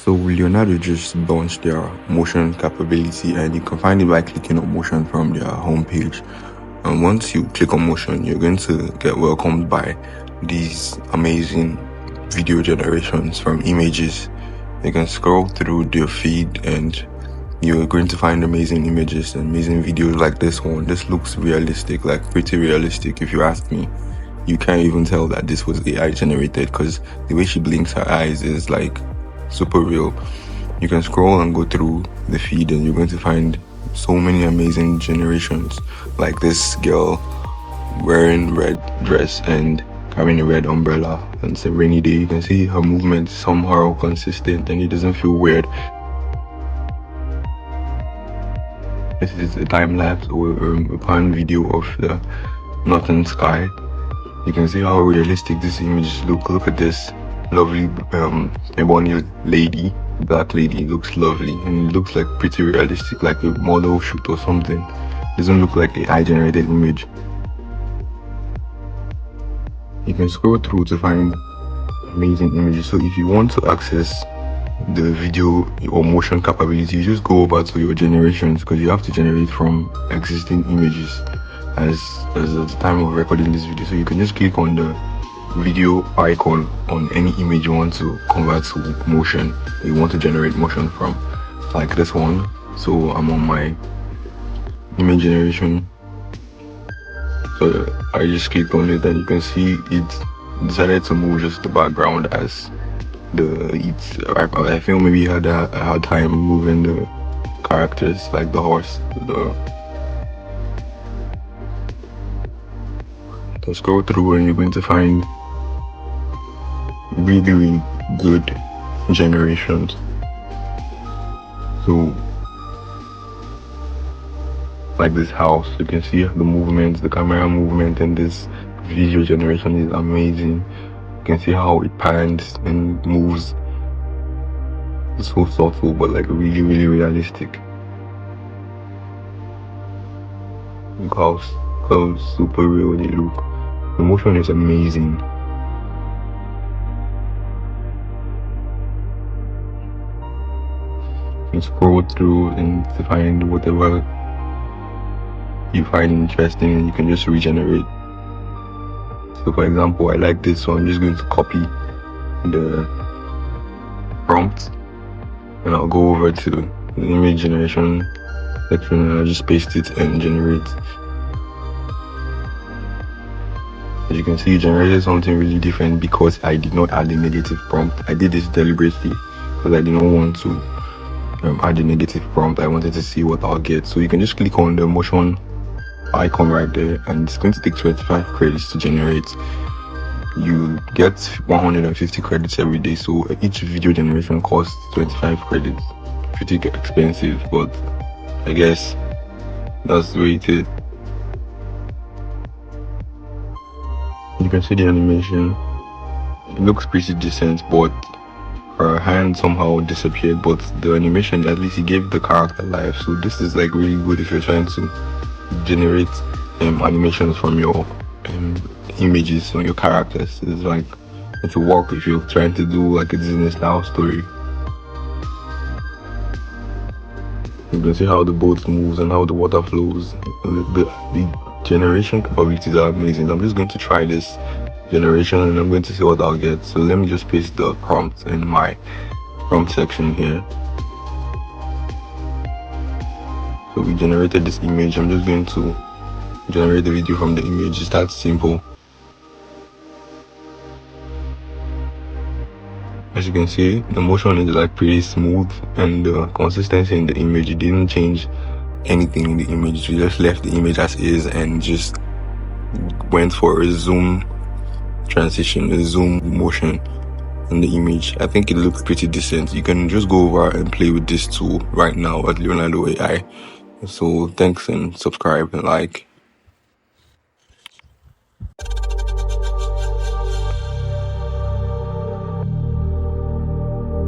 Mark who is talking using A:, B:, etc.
A: So Leonardo just launched their motion capability, and you can find it by clicking on motion from their homepage. And once you click on motion, you're going to get welcomed by these amazing video generations from images. You can scroll through their feed and you're going to find amazing images and amazing videos like this one. This looks realistic, like pretty realistic if you ask me. You can't even tell that this was AI generated because the way she blinks her eyes is like super real. You can scroll and go through the feed and you're going to find so many amazing generations, like this girl wearing red dress and carrying a red umbrella, and it's a rainy day. You can see her movement is somehow consistent and it doesn't feel weird. This is a time-lapse or a pan video of the northern sky. You can see how realistic this image look. Look at this lovely ebony lady, black lady. Looks lovely and it looks like pretty realistic, like a model shoot or something. Doesn't look like a AI generated image. You can scroll through to find amazing images. So if you want to access the video or motion capability, you just go over to your generations, because you have to generate from existing images as at the time of recording this video. So you can just click on the video icon on any image you want to convert to motion, you want to generate motion from, like this one. So I'm on my image generation, so I just clicked on it and you can see it decided to move just the background as I feel maybe I had a hard time moving the characters, like the horse. So scroll through and you're going to find really good generations. So like this house, you can see the movements, the camera movement, and this video generation is amazing. You can see how it pans and moves. It's so thoughtful, but like really realistic. Look how super real they look. The motion is amazing. You scroll through and to find whatever you find interesting, and you can just regenerate. So for example, I like this, so I'm just going to copy the prompt and I'll go over to the image generation section and I'll just paste it and generate. As you can see, it generated something really different because I did not add a negative prompt. I did this deliberately because I did not want to add a negative prompt. I wanted to see what I'll get. So you can just click on the motion icon right there and it's going to take 25 credits to generate. You get 150 credits every day, so each video generation costs 25 credits. Pretty expensive, but I guess that's the way it is. You can see the animation. It looks pretty decent, but her hand somehow disappeared, but the animation, at least it gave the character life. So this is like really good if you're trying to generate animations from your images on your characters. It's like it will work if you're trying to do like a Disney style story. You can see how the boat moves and how the water flows. The generation capabilities are amazing. I'm just going to try this generation and I'm going to see what I'll get. So let me just paste the prompt in my prompt section here. So we generated this image. I'm just going to generate the video from the image. It's that simple. As you can see, the motion is like pretty smooth and the consistency in the image, it didn't change anything in the image. We just left the image as is and just went for a zoom transition, a zoom motion in the image. I think it looks pretty decent. You can just go over and play with this tool right now at Leonardo AI. So thanks and subscribe and like.